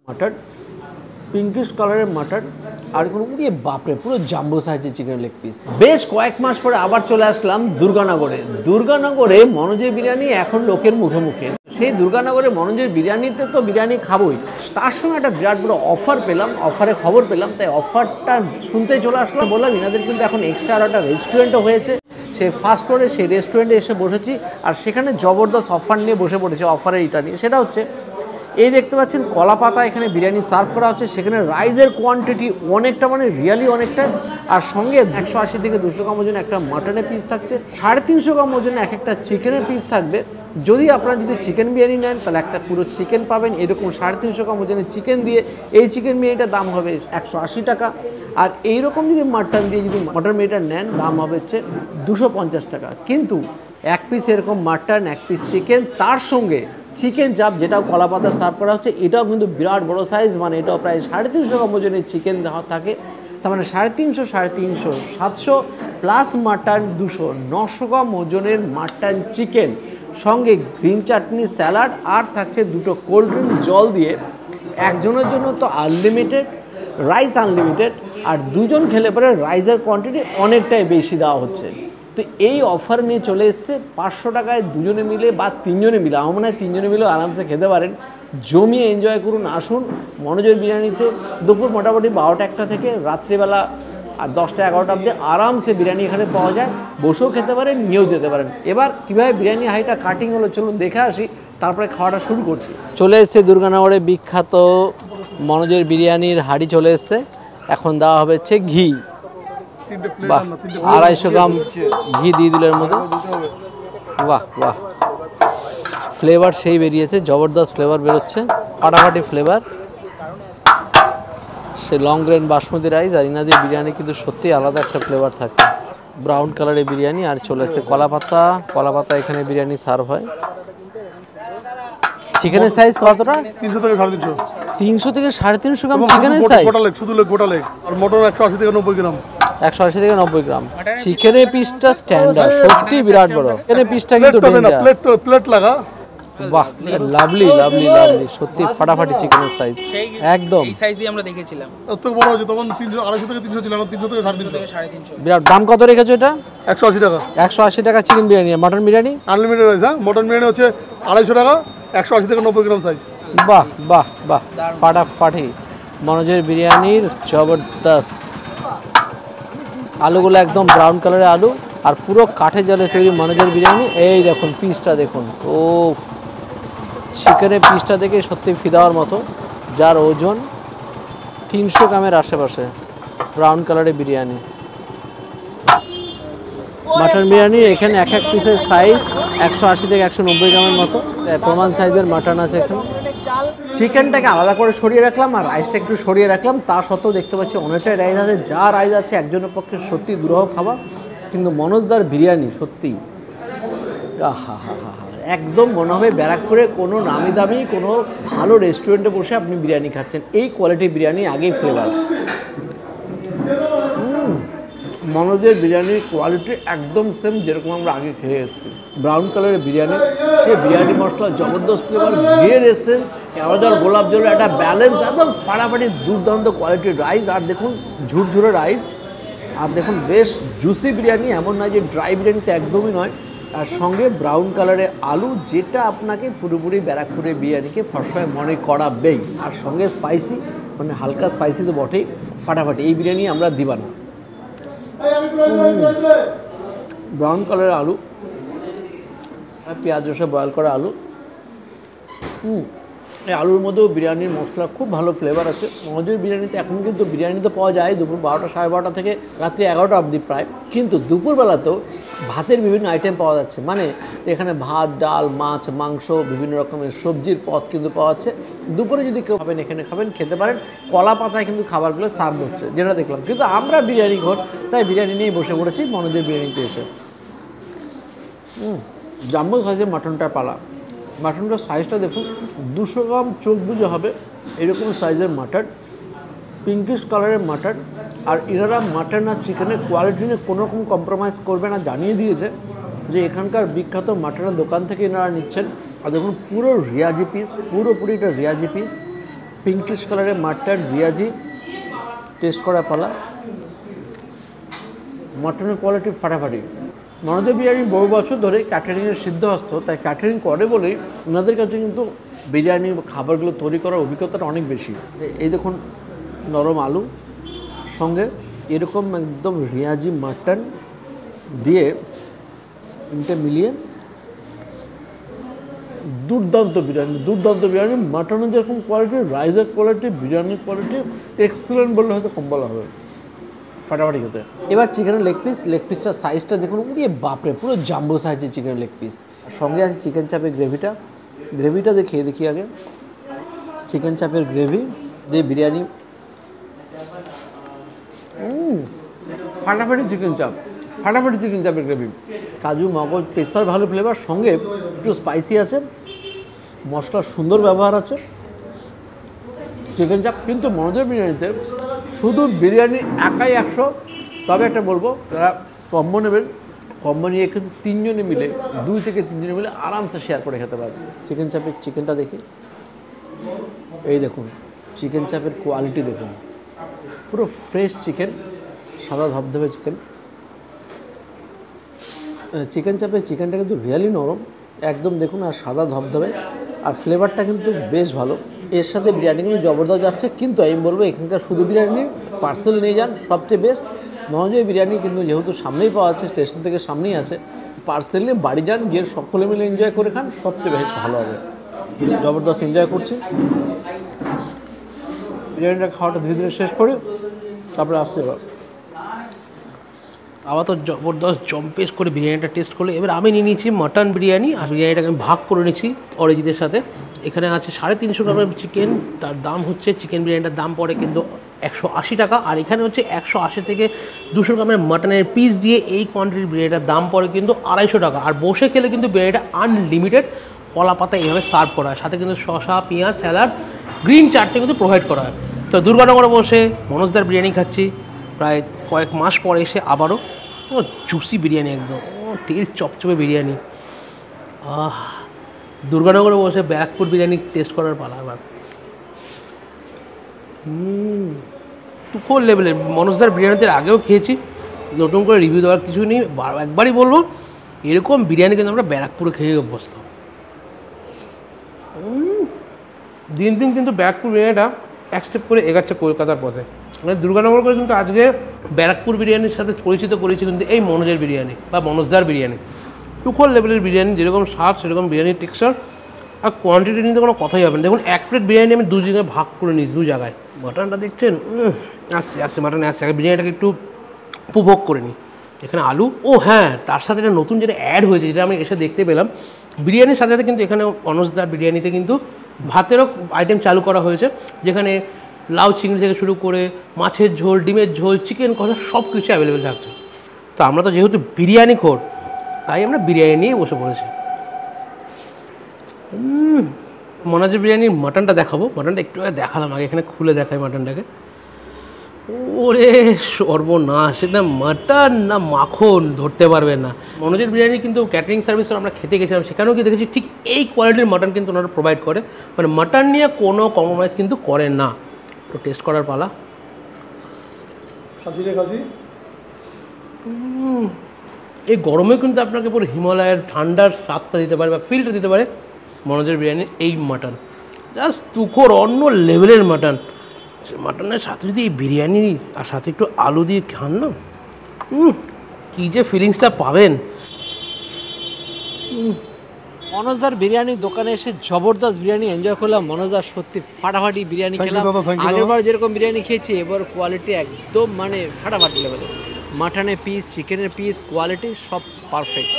Mutton, pinkish কালারের mutton, আর কোনো উড়িয়ে বাপরে পুরো জাম্বো সাইজের চিকেন লেগ পিস। বেশ কয়েক মাস পরে আবার চলে আসলাম দুর্গানগরে। দুর্গানগরে মনোজের বিরিয়ানি এখন লোকের মুখে মুখে। সেই দুর্গানগরে মনোজের বিরিয়ানিতে তো বিরিয়ানি খাবোই, তার সঙ্গে একটা বিরাট বড় অফার পেলাম, অফারে খবর পেলাম, তাই অফারটা শুনতেই চলে আসলাম। বললাম এনাদের কিন্তু এখন এক্সট্রা একটা রেস্টুরেন্টও হয়েছে, সেই ফার্স্ট ফ্লোরে সেই রেস্টুরেন্টে এসে বসেছি, আর সেখানে জবরদস্ত অফার নিয়ে বসে পড়েছে। অফারের এটা নিয়ে সেটা হচ্ছে এই দেখতে পাচ্ছেন কলা পাতা এখানে বিরিয়ানি সার্ভ করা হচ্ছে। সেখানে রাইসের কোয়ান্টিটি অনেকটা, মানে রিয়ালি অনেকটা, আর সঙ্গে 180 থেকে 200 গ্রাম ওজনে একটা মাটনের পিস থাকছে, 350 গ্রাম ওজনে একটা চিকেনের পিস থাকবে। যদি আপনারা চিকেন বিরিয়ানি নেন তাহলে একটা পুরো চিকেন পাবেন, এরকম 350 গ্রাম ওজনের চিকেন দিয়ে এই চিকেন বিরিয়ানিটার দাম হবে 180 টাকা। আর এইরকম যদি মাটন দিয়ে যদি মাটন বিরিয়ানিটা নেন দাম হবে হচ্ছে 250 টাকা। কিন্তু এক পিস এরকম মাটন, এক পিস চিকেন, তার সঙ্গে চিকেন চাপ যেটাও কলা পাতা সার্ভ করা হচ্ছে, এটাও কিন্তু বিরাট বড় সাইজ, মানে এটাও প্রায় 350 গ্রাম ওজনের চিকেন দেওয়া থাকে। তার মানে 350, 700 প্লাস মাটন 200, 900 গ্রাম ওজনের মাটন চিকেন, সঙ্গে গ্রিন চাটনি, স্যালাড, আর থাকছে দুটো কোল্ড ড্রিঙ্কস জল দিয়ে। একজনের জন্য তো আনলিমিটেড রাইস, আনলিমিটেড, আর দুজন খেলে পরে রাইসের কোয়ান্টিটি অনেকটাই বেশি দেওয়া হচ্ছে। তো এই অফার নিয়ে চলে এসছে 500 টাকায় দুজনে মিলে বা তিনজনে মিলে, আমার মনে হয় তিনজনে মিলেও আরামসে খেতে পারেন। জমিয়ে এনজয় করুন, আসুন মনোজের বিরিয়ানিতে। দুপুর মোটামুটি 12টা-1টা থেকে রাত্রিবেলা আর 10টা-11টা অবধি আরামসে বিরিয়ানি এখানে পাওয়া যায়, বসেও খেতে পারেন, নিয়েও যেতে পারেন। এবার কীভাবে বিরিয়ানি হাঁড়িটা কাটিং হলো চলুন দেখে আসি, তারপরে খাওয়াটা শুরু করছি। চলে এসছে দুর্গানগরে বিখ্যাত মনোজের বিরিয়ানির হাঁড়ি চলে এসছে। এখন দেওয়া হবে হচ্ছে ঘি, বাহ 250 গ্রাম ঘি দিয়ে দিল এর মধ্যে। বাহ বাহ, ফ্লেভার সেই বেরিয়েছে, জবরদস্ত ফ্লেভার বেরোচ্ছে, ফাটাফাটি ফ্লেভার। সে লং গ্রেন বাসমতি রাইস আর ইনাদের বিরিয়ানি কিন্তু সত্যি আলাদা একটা ফ্লেভার থাকে। ব্রাউন কালারের বিরিয়ানি, আর চলে এসছে কলা পাতা। কলা পাতা এখানে বিরিয়ানি সার্ভ হয়। চিকেনের সাইজ কতটা? 300 থেকে 350। 300 থেকে 350 গ্রাম চিকেনের সাইজ, শুধু গোটা লেগ। আর মটন 180 থেকে 90 গ্রাম। 180 থেকে 90 গ্রাম। চিকেনের পিসটা স্ট্যান্ডার্ড, সত্যি বিরাট বড়। চিকেনের পিসটা কিন্তু প্লেট লাগা। বাহ, লাভলি লাভলি লাভলি, সত্যি ফাটাফাটি চিকেনের সাইজ একদম। এই সাইজই আমরা দেখেছিলাম, এত বড় হচ্ছে তখন 300, 250 থেকে 300 ছিল, এখন 300 থেকে 350। বিরাট। দাম কত রেখেছো এটা? 180 টাকা। 180 টাকা chicken biryani. Mutton biryani unlimited rice. হ্যাঁ, মটন বিরিয়ানি হচ্ছে 250 টাকা, 180 থেকে 90 গ্রাম সাইজ। বাহ বাহ বাহ, ফাটাফাটি মনোজের বিরিয়ানির জবরদস্ত। আলুগুলো একদম ব্রাউন কালারের আলু, আর পুরো কাঠে জলে তৈরি মনোজের বিরিয়ানি। এই দেখুন পিসটা দেখুন, ও চিকেনের পিসটা দেখে সত্যি ফিদাওয়ার মতো, যার ওজন 300 গ্রামের আশেপাশে। ব্রাউন কালারের বিরিয়ানি, মাটন বিরিয়ানি এখানে এক এক পিসের সাইজ 180 থেকে 190 গ্রামের মতো, প্রমাণ সাইজের মাটন আছে এখানে। চিকেনটাকে আলাদা করে সরিয়ে রাখলাম আর রাইসটা একটু সরিয়ে রাখলাম, তা সত্ত্বেও দেখতে পাচ্ছি অনেকটাই রাইস আছে। যা রাইস আছে একজনের পক্ষে সত্যি দুরূহ খাবার, কিন্তু মনোজদার বিরিয়ানি সত্যি হা হা হা হা, একদম মনে হবে ব্যারাকপুরে কোনো নামি দামি কোনো ভালো রেস্টুরেন্টে বসে আপনি বিরিয়ানি খাচ্ছেন। এই কোয়ালিটির বিরিয়ানি আগেই ফ্লেভার। মনোজের বিরিয়ানির কোয়ালিটি একদম সেম যেরকম আমরা আগে খেয়ে এসেছি। ব্রাউন কালারের বিরিয়ানি, সেই বিরিয়ানি মশলা, জবরদস্ত ফ্লেভার, ঘিয়ের এসেন্স, কেওড়াজল, গোলাপ জলের একটা ব্যালেন্স, একদম ফাটাফাটি দুর্দান্ত কোয়ালিটির রাইস। আর দেখুন ঝুরঝুরে রাইস, আর দেখুন বেশ জুসি বিরিয়ানি, এমন নয় যে ড্রাই বিরিয়ানি, তো একদমই নয়। আর সঙ্গে ব্রাউন কালারের আলু, যেটা আপনাকে পুরোপুরি ব্যারাকপুরের বিরিয়ানিকে ফসফায় মনে করাবেই। আর সঙ্গে স্পাইসি, মানে হালকা স্পাইসি তো বটেই, ফাটাফাটি। এই বিরিয়ানি আমরা দিবানা। ব্রাউন কালারের আলু, পেঁয়াজ রসে বয়েল করা আলু। এই আলুর মধ্যেও বিরিয়ানির মশলা খুব ভালো ফ্লেভার আছে। মনোজের বিরিয়ানিতে এখন কিন্তু বিরিয়ানি তো পাওয়া যায় দুপুর 12টা, 12:30 থেকে রাত্রি 11টা অবধি প্রায়, কিন্তু দুপুরবেলাতেও ভাতের বিভিন্ন আইটেম পাওয়া যাচ্ছে। মানে এখানে ভাত, ডাল, মাছ, মাংস, বিভিন্ন রকমের সবজির পদ কিন্তু পাওয়া যাচ্ছে। দুপুরে যদি কেউ খাবেন এখানে খাবেন, খেতে পারেন। কলা পাতায় কিন্তু খাবারগুলো সার্ভ হচ্ছে, যেটা দেখলাম। কিন্তু আমরা বিরিয়ানি ঘর, তাই বিরিয়ানি নিয়েই বসে পড়েছি মনোজের বিরিয়ানিতে এসে। জাম্বো সাইজের মাটনটার পালা। মাটনটার সাইজটা দেখুন, 200 গ্রাম চোখ বুঝে হবে এরকম সাইজের মাটন, পিঙ্কিশ কালারের মাটন। আর এনারা মাটন আর চিকেনের কোয়ালিটি নিয়ে কোনো রকম কম্প্রোমাইজ করবে না, জানিয়ে দিয়েছে যে এখানকার বিখ্যাত মাটনের দোকান থেকে এনারা নিচ্ছেন। আর দেখুন পুরো রিয়াজি পিস, পুরোপুরি এটা রিয়াজি পিস। পিঙ্কিশ কালারের মাটন রিয়াজি টেস্ট করা পালা। মাটনের কোয়ালিটি ফাটাফাটি। মনোজের বিরিয়ানি বহু বছর ধরে ক্যাটারিংয়ের সিদ্ধহস্ত, তাই ক্যাটারিং করে বলেই ওনাদের কাছে কিন্তু বিরিয়ানি খাবারগুলো তৈরি করার অভিজ্ঞতাটা অনেক বেশি। এই দেখুন নরম আলু সঙ্গে এরকম একদম রিয়াজি মাটন দিয়ে এটা মিলিয়ে দুর্দান্ত বিরিয়ানি। মাটনের যেরকম কোয়ালিটি, রাইসের কোয়ালিটি, বিরিয়ানির কোয়ালিটি এক্সেলেন্ট বললে হয়তো কম বলা হবে। ফাটাফাটি খেতে। এবার চিকেনের লেগ পিসটার সাইজটা দেখুন, উড়িয়ে বাপরে, পুরো জাম্বো সাইজের চিকেনের লেগ পিস। সঙ্গে আছে চিকেন চাপের গ্রেভিটা দেখি আগে। চিকেন চাপের গ্রেভি দিয়ে বিরিয়ানি, ফাটাফাটি চিকেন চাপের গ্রেভি। কাজু, মগজ, পেস্তার ভালো ফ্লেভার, সঙ্গে একটু স্পাইসি আছে, মশলার সুন্দর ব্যবহার আছে। চিকেন চাপ কিন্তু মনোজের বিরিয়ানিতে শুধু বিরিয়ানি একাই 100। তবে একটা বলবো, যারা কম্বো নেবেন, কম্বো নিয়ে কিন্তু 3 জনে মিলে, 2 থেকে 3 জনে মিলে আরামসে শেয়ার করে খেতে পারবে। চিকেন চাপের চিকেনটা দেখি, এই দেখুন চিকেন চাপের কোয়ালিটি দেখুন, পুরো ফ্রেশ চিকেন, সাদা ধবধবে চিকেন। চিকেন চাপের চিকেনটা কিন্তু রিয়ালি নরম একদম দেখুন, আর সাদা ধবধবে, আর ফ্লেভারটা কিন্তু বেশ ভালো। এর সাথে বিরিয়ানি কিন্তু জবরদস্ত যাচ্ছে। কিন্তু আমি বলবো এখানকার শুধু বিরিয়ানি পার্সেল নিয়ে যান, সবচেয়ে বেস্ট। মনোজের বিরিয়ানি কিন্তু যেহেতু সামনেই পাওয়া যাচ্ছে, স্টেশন থেকে সামনেই আছে, পার্সেল নিয়ে বাড়ি যান, গিয়ে সকলে মিলে এনজয় করে খান, সবচেয়ে বেশ ভালো হবে। জবরদস্ত এনজয় করছি। বিরিয়ানিটা খাওয়াটা ধীরে ধীরে শেষ করে তারপরে আসছে আবার তো জবরদস্ত জম্পেশ করে বিরিয়ানিটা টেস্ট করলে। এবার আমি নিয়ে নিয়েছি মাটন বিরিয়ানি, আর বিরিয়ানিটাকে আমি ভাগ করে নিয়েছি অরিজিতের সাথে। এখানে আছে 350 গ্রামের চিকেন, তার দাম হচ্ছে, চিকেন বিরিয়ানিটার দাম পড়ে কিন্তু 180 টাকা। আর এখানে হচ্ছে 180 থেকে 200 গ্রামের মাটনের পিস দিয়ে এই কোয়ান্টিটির বিরিয়ানিটার দাম পড়ে কিন্তু 250 টাকা। আর বসে খেলে কিন্তু বিরিয়ানিটা আনলিমিটেড, কলা পাতা এইভাবে সার্ভ করা হয়, সাথে কিন্তু শসা, পেঁয়াজ, স্যালাড, গ্রিন চাটনি কিন্তু প্রোভাইড করা হয়। তো দুর্গানগরে বসে মনোজদার বিরিয়ানি খাচ্ছি প্রায় কয়েক মাস পরে এসে আবারও। ও জুসি বিরিয়ানি, একদম তেল চপচপে বিরিয়ানি। দুর্গানগরে বসে ব্যারাকপুর বিরিয়ানি টেস্ট করার পালা আবার। তুখোর লেভেলের মনোজদার বিরিয়ানিতে আগেও খেয়েছি, নতুন করে রিভিউ দেওয়ার কিছু নেই। একবারই বলবো, এরকম বিরিয়ানি কিন্তু আমরা ব্যারাকপুরে খেয়ে অভ্যস্ত। দিন দিন কিন্তু ব্যারাকপুর বিরিয়ানিটা এক স্টেপ করে এগাচ্ছে কলকাতার পথে। মানে দুর্গানগর করে কিন্তু আজকে ব্যারাকপুর বিরিয়ানির সাথে পরিচিত করেছি কিন্তু এই মনোজের বিরিয়ানি বা মনোজদার বিরিয়ানি। তুখোর লেভেলের বিরিয়ানি, যেরকম স্বাদ সেরকম বিরিয়ানির টেক্সচার, আর কোয়ান্টিটি নিতে কোনো কথাই হবে না। দেখুন 1 প্লেট বিরিয়ানি আমি 2 জায়গায় ভাগ করে নিয়েছি, 2 জায়গায়। মাটনটা দেখছেন, আসছে মাটনে আসছে। বিরিয়ানিটাকে একটু উপভোগ করে নিই। এখানে আলু, ও হ্যাঁ, তার সাথে একটা নতুন যেটা অ্যাড হয়েছে, যেটা আমি এসে দেখতে পেলাম, বিরিয়ানির সাথে সাথে কিন্তু এখানে মনোজদার বিরিয়ানিতে কিন্তু ভাতেরও আইটেম চালু করা হয়েছে, যেখানে লাউ চিংড়ি থেকে শুরু করে মাছের ঝোল, ডিমের ঝোল, চিকেন কষা সব কিছু অ্যাভেলেবেল থাকছে। তো আমরা তো যেহেতু বিরিয়ানি খোর, তাই আমরা বিরিয়ানি নিয়েই বসে পড়েছি। মনোজের বিরিয়ানির মাটনটা দেখাবো। মাটনটা একটু আগে দেখালাম, আগে এখানে খুলে দেখাই মাটনটাকে। ওরে সর্বনাশ, এটা মাটন না মাখন ধরতে পারবে না। মনোজের বিরিয়ানি কিন্তু ক্যাটারিং সার্ভিসে আমরা খেতে গেছিলাম, সেখানেও কি দেখেছি ঠিক এই কোয়ালিটির মাটন কিন্তু ওনারা প্রোভাইড করে, মানে মাটন নিয়ে কোনো কম্প্রোমাইজ কিন্তু করে না। তো টেস্ট করার পালা। খাসি এই গরমেও কিন্তু আপনাকে পুরো হিমালয়ের ঠান্ডার স্বাদটা দিতে পারে বা ফিলটা দিতে পারে মনোজের বিরিয়ানি এই মাটন। জাস্ট তুখোর অন্য লেভেলের মাটন। মাটনের সাথে যদি এই বিরিয়ানি আর সাথে একটু আলু দিয়ে খান না, কী যে ফিলিংসটা পাবেন। মনোজদার বিরিয়ানির দোকানে এসে জবরদস্ত বিরিয়ানি এনজয় করলাম। মনোজদার সত্যি ফাটাফাটি বিরিয়ানি খেলাম। আগেরবার যেরকম বিরিয়ানি খেয়েছি, এবার কোয়ালিটি একদম মানে ফাটাফাটি লেভেলের। মাটনের পিস, চিকেনের পিস, কোয়ালিটি সব পারফেক্ট।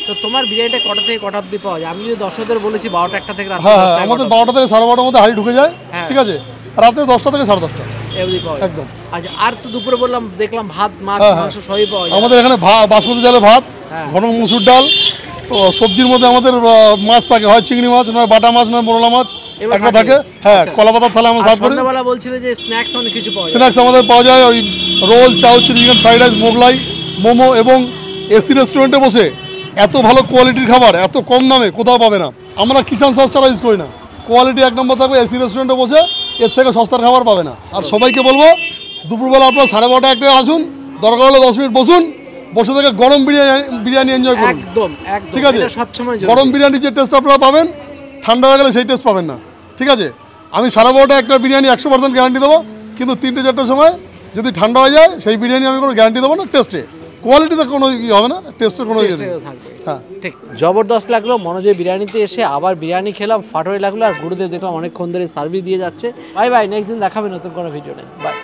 তো তোমার বিরিয়ানিটা কটা থেকে কটা অবধি পাওয়া যায়? আমি যদি দর্শকদের বলেছি 12টা 1টা থেকে রাত। হ্যাঁ, আমাদের 12টা থেকে 12:30টার মধ্যে হাঁড়ি ঢুকে যায়, ঠিক আছে। রাতে 10টা থেকে 10:30টা অবধি পাওয়া যায় একদম। আচ্ছা, আর তো দুপুরে বললাম, দেখলাম ভাত, মাছ, মাংস সবই পাওয়া যায়। আমাদের এখানে বাসমতি চালের ভাত, ঘন মুসুর ডাল, তো সবজির মধ্যে আমাদের মাছ থাকে, হয় চিংড়ি মাছ, নয় বাটা মাছ, নয় মোরলা মাছ একটা থাকে। হ্যাঁ, কলা পাতার থালা আমরা সার্ভ করি। সন্ধ্যাবেলা বলছিল যে স্ন্যাক্স অনেক কিছু পাওয়া যায়। স্ন্যাক্স আমাদের পাওয়া যায়, ওই roll, chow, chilli chicken, fried rice, Mughlai, momo, এবং এসি রেস্টুরেন্টে বসে এত ভালো কোয়ালিটির খাবার এত কম দামে কোথাও পাবে না। আমরা কিচেন সস ছাড়া ইউজ করি না, কোয়ালিটি 1 নম্বর থাকবে। এসি রেস্টুরেন্টে বসে এর থেকে সস্তার খাবার পাবে না। আর সবাইকে বলবো দুপুরবেলা আপনার 12:30 একটা আসুন, দরকার হলে 10 মিনিট বসুন, বসে থেকে গরম বিরিয়ানি এনজয় করুন। একদম একদম, ঠিক আছে, এটা সবসময় জরুরি। গরম বিরিয়ানির যে টেস্ট আপনারা পাবেন ঠান্ডা হয়ে গেলে সেই টেস্ট পাবেন না। ঠিক আছে, আমি 12:30 একটা বিরিয়ানি 100% গ্যারান্টি দেবো, কিন্তু 3টে-4টের সময় যদি ঠান্ডা হয়ে যায় সেই বিরিয়ানি আমি কোনো গ্যারান্টি দেবো না। টেস্টে কোয়ালিটিতে কোনো ই হবে না, টেস্টের কোনো ইয়ে নেই। টেস্টেও থাকবে। হ্যাঁ, ঠিক জবরদস্ত লাগলো মনোজের বিরিয়ানিতে এসে, আবার বিরিয়ানি খেলাম, ফাটোয়ারি লাগলো। আর গুরুদেব দেখলাম অনেকক্ষণ ধরে সার্ভিস দিয়ে যাচ্ছে। বাই বাই, নেক্সট দিন দেখাবে নতুন কোনো ভিডিও নেই। বাই।